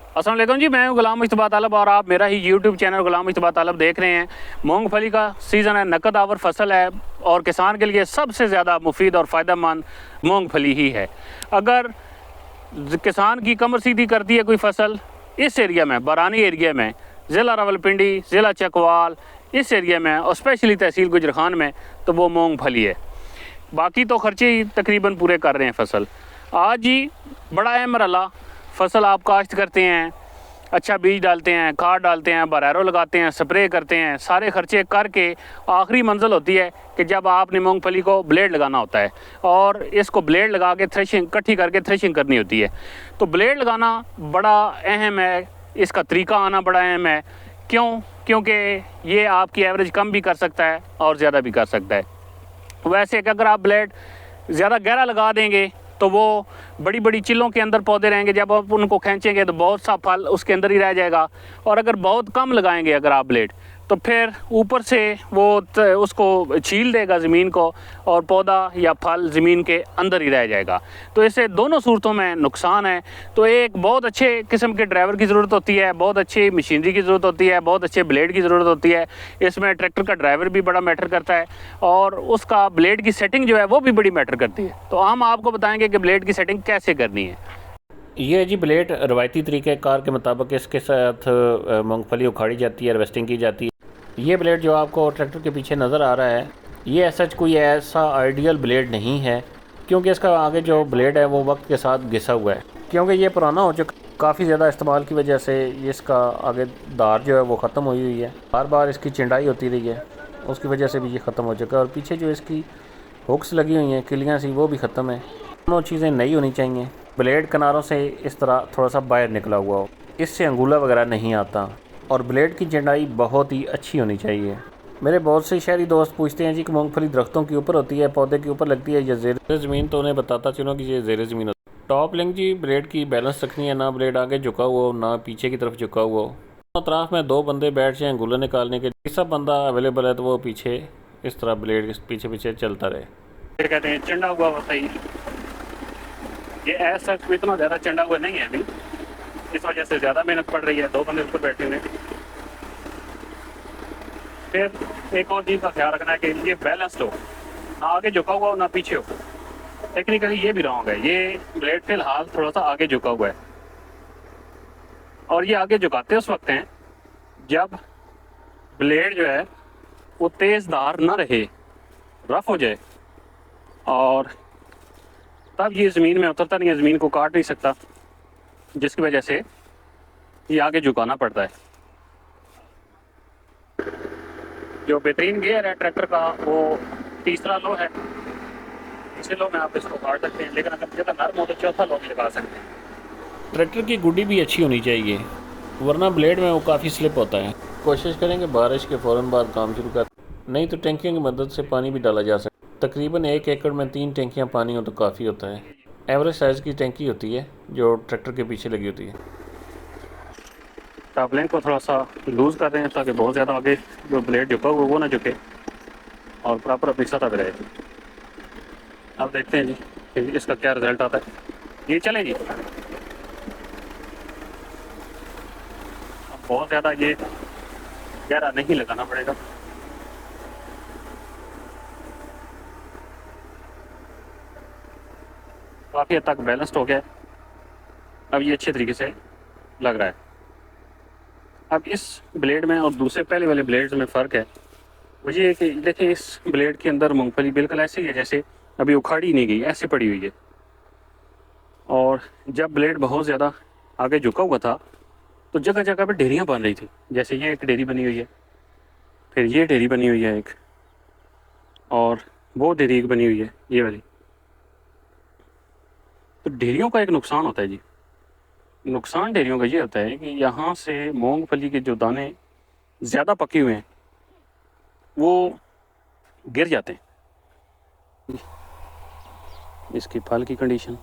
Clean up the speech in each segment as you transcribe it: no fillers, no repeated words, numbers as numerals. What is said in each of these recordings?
अस्सलाम वालेकुम जी, मैं हूं गुलाम मुस्तफ़ा तालब और आप मेरा ही यूट्यूब चैनल गुलाम मुस्तफ़ा तालब देख रहे हैं। मूंगफली का सीज़न है, नकद आवर फसल है और किसान के लिए सबसे ज़्यादा मुफीद और फ़ायदेमंद मूंगफली ही है। अगर किसान की कमर सीधी करती है कोई फसल इस एरिया में, बारानी एरिया में, ज़िला रावलपिंडी, ज़िला चकवाल, इस एरिया में और स्पेशली तहसील गुजरखान में, तो वो मूंगफली है। बाकी तो खर्चे ही तकरीबन पूरे कर रहे हैं फसल। आज ही बड़ा अहम मरहला, फसल आप काश्त करते हैं, अच्छा बीज डालते हैं, खाद डालते हैं, बरैरो लगाते हैं, स्प्रे करते हैं, सारे खर्चे करके आखिरी मंजिल होती है कि जब आपने मूंगफली को ब्लेड लगाना होता है और इसको ब्लेड लगा के थ्रेशिंग इकट्ठी करके थ्रेशिंग करनी होती है। तो ब्लेड लगाना बड़ा अहम है, इसका तरीका आना बड़ा अहम है। क्योंकि ये आपकी एवरेज कम भी कर सकता है और ज़्यादा भी कर सकता है। वैसे कि अगर आप ब्लेड ज़्यादा गहरा लगा देंगे तो वो बड़ी बड़ी चिल्लों के अंदर पौधे रहेंगे, जब आप उनको खींचेंगे तो बहुत सा फल उसके अंदर ही रह जाएगा। और अगर बहुत कम लगाएंगे अगर आप ब्लेड, तो फिर ऊपर से वो उसको छील देगा ज़मीन को और पौधा या फल ज़मीन के अंदर ही रह जाएगा। तो इससे दोनों सूरतों में नुकसान है। तो एक बहुत अच्छे किस्म के ड्राइवर की ज़रूरत होती है, बहुत अच्छी मशीनरी की ज़रूरत होती है, बहुत अच्छे ब्लेड की ज़रूरत होती है। इसमें ट्रैक्टर का ड्राइवर भी बड़ा मैटर करता है और उसका ब्लेड की सेटिंग जो है वो भी बड़ी मैटर करती है। तो हम आपको बताएंगे कि ब्लेड की सेटिंग कैसे करनी है। ये जी ब्लेड रवायती तरीक़ेकार के मुताबिक इसके साथ मूंगफली उखाड़ी जाती है, हार्वेस्टिंग की जाती है। ये ब्लेड जो आपको ट्रैक्टर के पीछे नज़र आ रहा है, ये कोई ऐसा आइडियल ब्लेड नहीं है, क्योंकि इसका आगे जो ब्लेड है वो वक्त के साथ घिसा हुआ है। क्योंकि ये पुराना हो चुका, काफ़ी ज़्यादा इस्तेमाल की वजह से इसका आगे दार जो है वो ख़त्म हुई है। बार बार इसकी चिंडाई होती रही है, उसकी वजह से भी ये ख़त्म हो चुका है। और पीछे जो इसकी हुक्स लगी हुई हैं, किलियाँ सी, वो भी ख़त्म है। दोनों चीज़ें नई होनी चाहिए। ब्लेड किनारों से इस तरह थोड़ा सा बाहर निकला हुआ हो, इससे अंगूला वगैरह नहीं आता। और ब्लेड की चिंडाई बहुत ही अच्छी होनी चाहिए। मेरे बहुत से शहरी दोस्त पूछते हैं जी कि मूंगफली दरख्तों के ऊपर होती है, पौधे के ऊपर लगती है या ज़ेर ज़मीन, तो उन्हें बताता चलो कि ये ज़ेर ज़मीन होती है। टॉप लिंक जी ब्लेड की बैलेंस रखनी है, ना ब्लेड आगे झुका हुआ हो ना पीछे की तरफ झुका हुआ हो। अतराफ में दो बंदे बैठ जाएँ अंगूला निकालने के, तीसरा बंदा अवेलेबल है तो वो पीछे इस तरह ब्लेड के पीछे पीछे चलता रहे। फिर कहते हैं चंडा हुआ होता ही, ये ऐसा इतना ज़्यादा चंडा हुआ नहीं है अभी, इस वजह से ज़्यादा मेहनत पड़ रही है, दो बंदे ऊपर बैठे हुए। फिर एक और चीज़ का ख्याल रखना है कि ये बैलेंस्ड हो, ना आगे झुका हुआ हो ना पीछे हो। टेक्निकली ये भी रॉन्ग है, ये ब्लेड फिलहाल थोड़ा सा आगे झुका हुआ है और ये आगे झुकाते उस वक्त हैं जब ब्लेड जो है वो तेज़ धार ना रहे, रफ हो जाए, और तब ये ज़मीन में उतरता नहीं है, ज़मीन को काट नहीं सकता, जिसकी वजह से ये आगे झुकाना पड़ता है। जो बेहतरीन गियर है ट्रैक्टर का वो तीसरा लो है, तीसरे लो में आप इसको काट सकते हैं, लेकिन अगर ज़्यादा नरम हो तो चौथा लो भी लगा सकते हैं। ट्रैक्टर की गुड्डी भी अच्छी होनी चाहिए, वरना ब्लेड में वो काफ़ी स्लिप होता है। कोशिश करेंगे बारिश के फ़ौरन बाद काम शुरू कर, नहीं तो टैंकियों की मदद से पानी भी डाला जा सकता है। तकरीबन 1 एकड़ में 3 टैंकियाँ पानी हो तो काफ़ी होता है। एवरेज साइज़ की टैंकी होती है जो ट्रैक्टर के पीछे लगी होती है। टॉप लाइन को थोड़ा सा लूज़ कर रहे हैं ताकि बहुत ज़्यादा आगे जो ब्लेड झुका हुआ वो ना झुके और प्रॉपर अपनी सतह पे रहे। अब देखते हैं जी कि इसका क्या रिज़ल्ट आता है। ये चलें जी, अब बहुत ज़्यादा ये गहरा नहीं लगाना पड़ेगा। काफ़ी हद तक बैलेंस्ड हो गया, अब ये अच्छे तरीके से लग रहा है। अब इस ब्लेड में और दूसरे पहले वाले ब्लेड्स में फ़र्क है वो ये है कि देखिए इस ब्लेड के अंदर मूंगफली बिल्कुल ऐसे ही है जैसे अभी उखाड़ी नहीं गई, ऐसे पड़ी हुई है। और जब ब्लेड बहुत ज़्यादा आगे झुका हुआ था तो जगह जगह पे ढेरियाँ बन रही थी, जैसे ये एक ढेरी बनी हुई है, फिर ये ढेरी बनी हुई है एक, और वो ढेरी एक बनी हुई है ये वाली। तो ढेरियों का एक नुकसान होता है जी, नुकसान ढेरियों का ये होता है कि यहाँ से मूंगफली के जो दाने ज़्यादा पके हुए हैं वो गिर जाते हैं। इसकी फल की कंडीशन,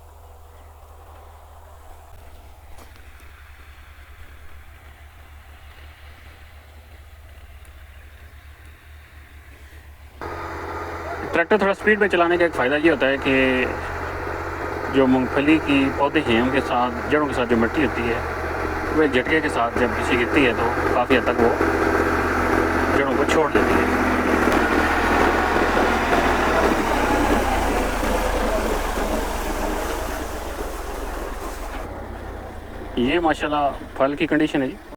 ट्रैक्टर थोड़ा स्पीड में चलाने का एक फ़ायदा ये होता है कि जो मूंगफली की पौधे हैं उनके साथ, जड़ों के साथ जो मिट्टी होती है वे झटके के साथ जब किसी गिरती है तो काफ़ी हद तक वो जड़ों को छोड़ देती है। ये माशाल्लाह फल की कंडीशन है जी।